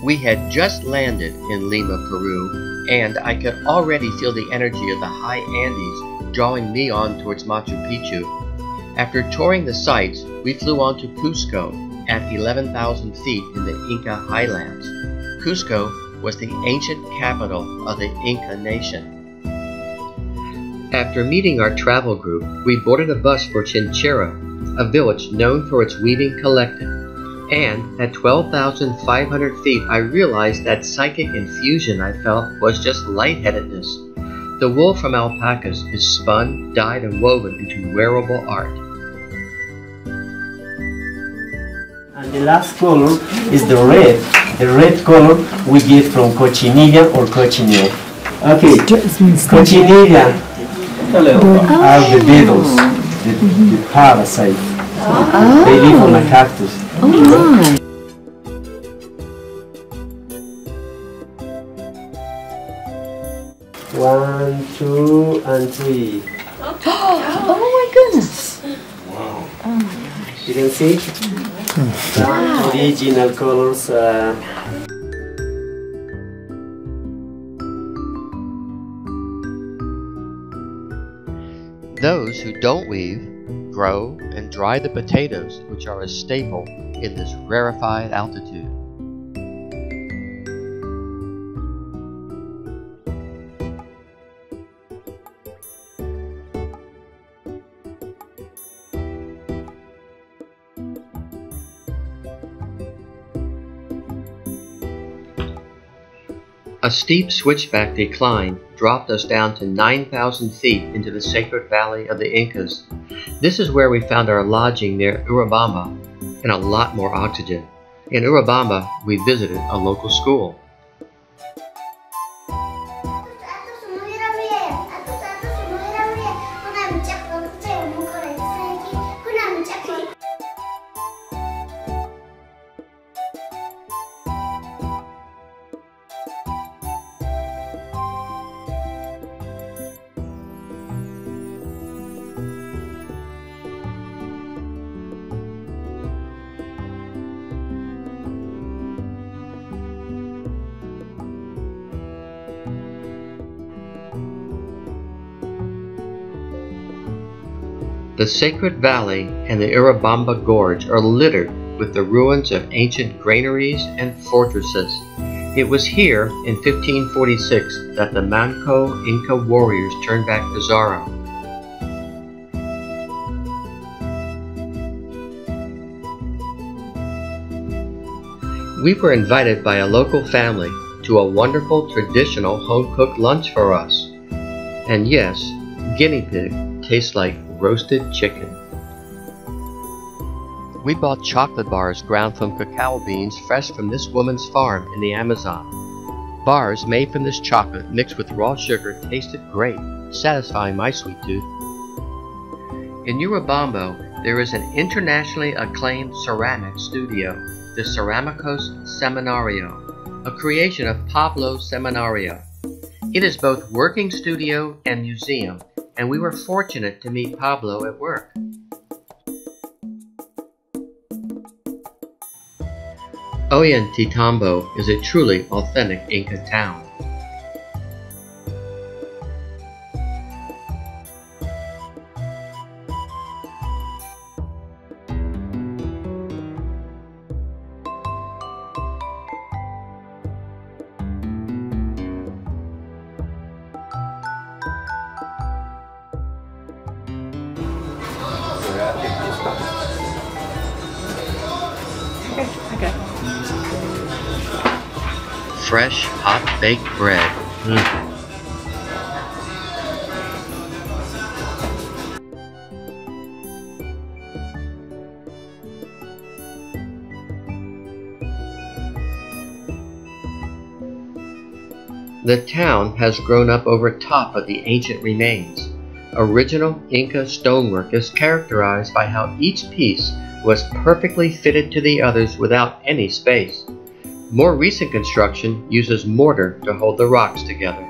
We had just landed in Lima, Peru, and I could already feel the energy of the high Andes drawing me on towards Machu Picchu. After touring the sites, we flew on to Cusco at 11,000 feet in the Inca Highlands. Cusco was the ancient capital of the Inca nation. After meeting our travel group, we boarded a bus for Chinchilla, a village known for its weaving collective. And at 12,500 feet, I realized that psychic infusion I felt was just lightheadedness. The wool from alpacas is spun, dyed, and woven into wearable art. And the last color is the red. The red color we get from cochinilla or cochineal. Okay, cochinilla are the beetles, the parasite. They live on a cactus. Oh my! 1, 2, and 3. Oh my goodness! Wow! Oh my gosh! You can see the original colors. Those who don't weave grow and dry the potatoes, which are a staple in this rarefied altitude. A steep switchback decline dropped us down to 9,000 feet into the sacred valley of the Incas. This is where we found our lodging near Urubamba and a lot more oxygen. In Urubamba, we visited a local school. The Sacred Valley and the Urubamba Gorge are littered with the ruins of ancient granaries and fortresses. It was here in 1546 that the Manco Inca warriors turned back Pizarro. We were invited by a local family to a wonderful traditional home-cooked lunch for us. And yes, guinea pig tastes like roasted chicken. We bought chocolate bars ground from cacao beans fresh from this woman's farm in the Amazon. Bars made from this chocolate mixed with raw sugar tasted great, satisfying my sweet tooth. In Urubamba, there is an internationally acclaimed ceramic studio, the Ceramicos Seminario, a creation of Pablo Seminario. It is both working studio and museum, and we were fortunate to meet Pablo at work. Ollantaytambo is a truly authentic Inca town. Fresh, hot-baked bread. The town has grown up over top of the ancient remains. Original Inca stonework is characterized by how each piece was perfectly fitted to the others without any space. More recent construction uses mortar to hold the rocks together.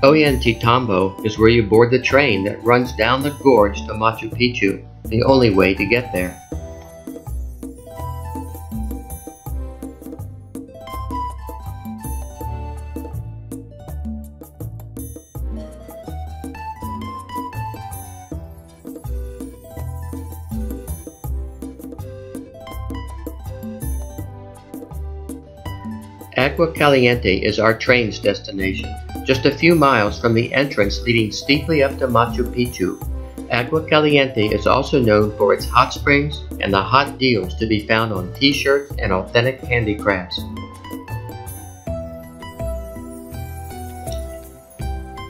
Ollantaytambo is where you board the train that runs down the gorge to Machu Picchu, the only way to get there. Agua Caliente is our train's destination, just a few miles from the entrance leading steeply up to Machu Picchu. Agua Caliente is also known for its hot springs and the hot deals to be found on t-shirts and authentic handicrafts.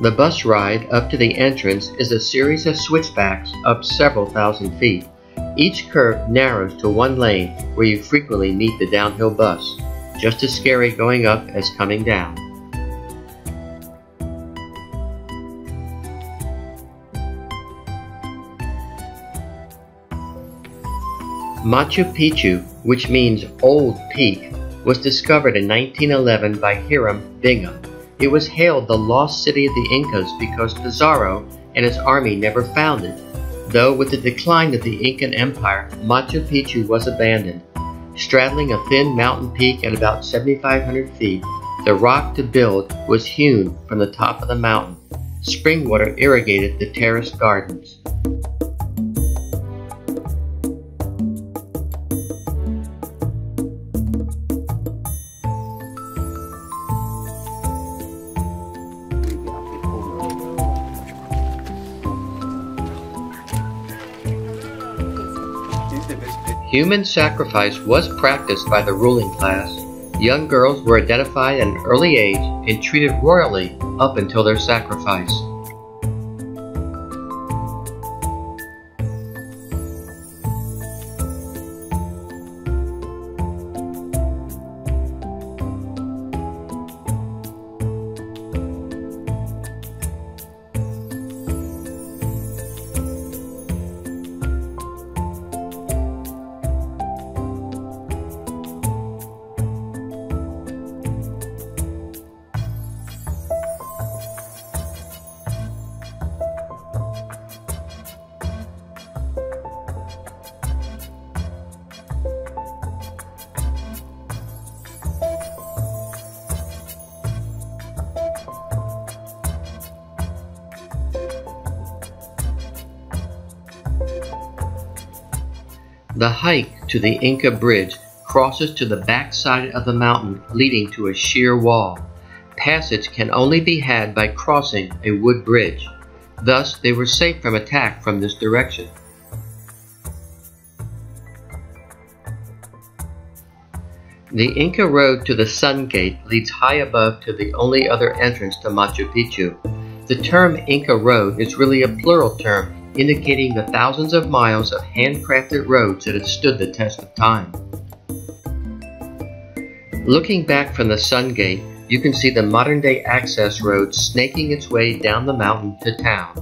The bus ride up to the entrance is a series of switchbacks up several thousand feet. Each curve narrows to one lane where you frequently meet the downhill bus. Just as scary going up as coming down. Machu Picchu, which means Old Peak, was discovered in 1911 by Hiram Bingham. It was hailed the lost city of the Incas because Pizarro and his army never found it. Though with the decline of the Incan Empire, Machu Picchu was abandoned. Straddling a thin mountain peak at about 7,500 feet, the rock to build was hewn from the top of the mountain. Spring water irrigated the terraced gardens. Human sacrifice was practiced by the ruling class. Young girls were identified at an early age and treated royally up until their sacrifice. The hike to the Inca Bridge crosses to the back side of the mountain, leading to a sheer wall. Passage can only be had by crossing a wood bridge. Thus, they were safe from attack from this direction. The Inca road to the Sun Gate leads high above to the only other entrance to Machu Picchu. The term Inca Road is really a plural term, indicating the thousands of miles of handcrafted roads that have stood the test of time. Looking back from the Sun Gate, you can see the modern-day access road snaking its way down the mountain to town.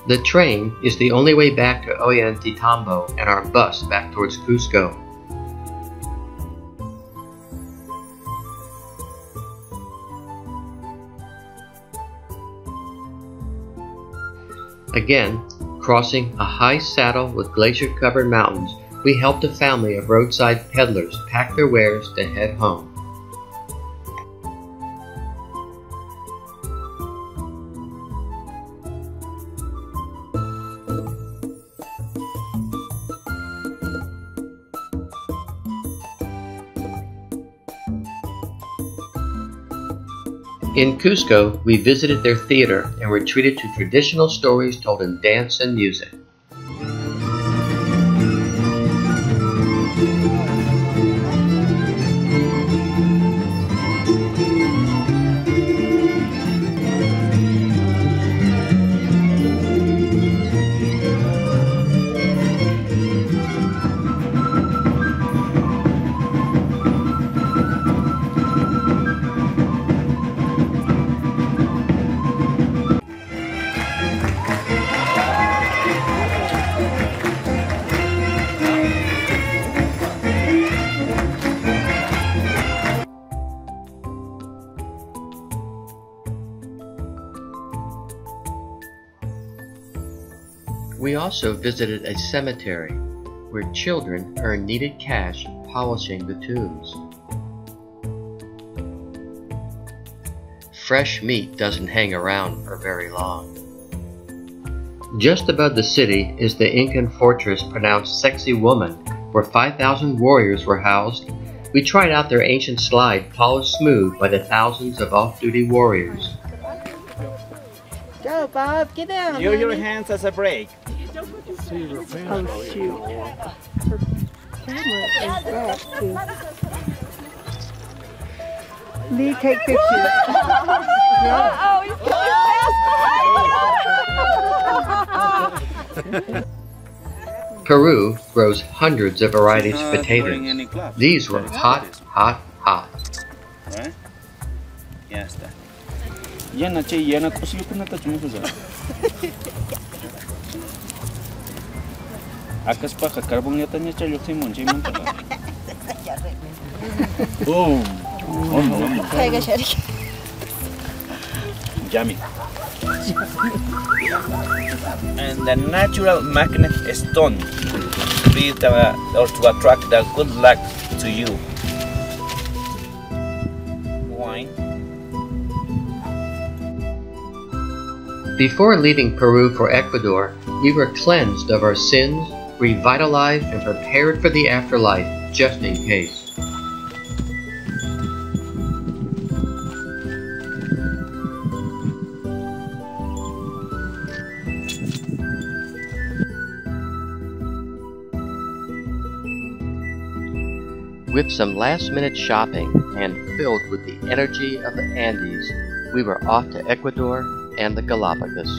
The train is the only way back to Ollantaytambo and our bus back towards Cusco. Again, crossing a high saddle with glacier-covered mountains, we helped a family of roadside peddlers pack their wares to head home. In Cusco, we visited their theater and were treated to traditional stories told in dance and music. We also visited a cemetery where children earn needed cash polishing the tombs. Fresh meat doesn't hang around for very long. Just above the city is the Incan fortress pronounced Sexy Woman, where 5,000 warriors were housed. We tried out their ancient slide polished smooth by the thousands of off-duty warriors. Go, Bob, get down. Use your hands as a brake. Oh, shoot. Her camera is back, too. Lee, take pictures. Oh, he's coming fast. Peru grows hundreds of varieties of potatoes. These were hot, hot, hot. Right? Ya está. Yana, che, yana, kasi yung punata chumuso. Akas pa kakarbong yata niya chalo simon, simon pala. Boom. Kaya siya. Yummy. And the natural magnet stone or to attract the good luck to you. Wine. Before leaving Peru for Ecuador, we were cleansed of our sins, revitalized, and prepared for the afterlife, just in case. With some last-minute shopping and filled with the energy of the Andes, we were off to Ecuador and the Galapagos.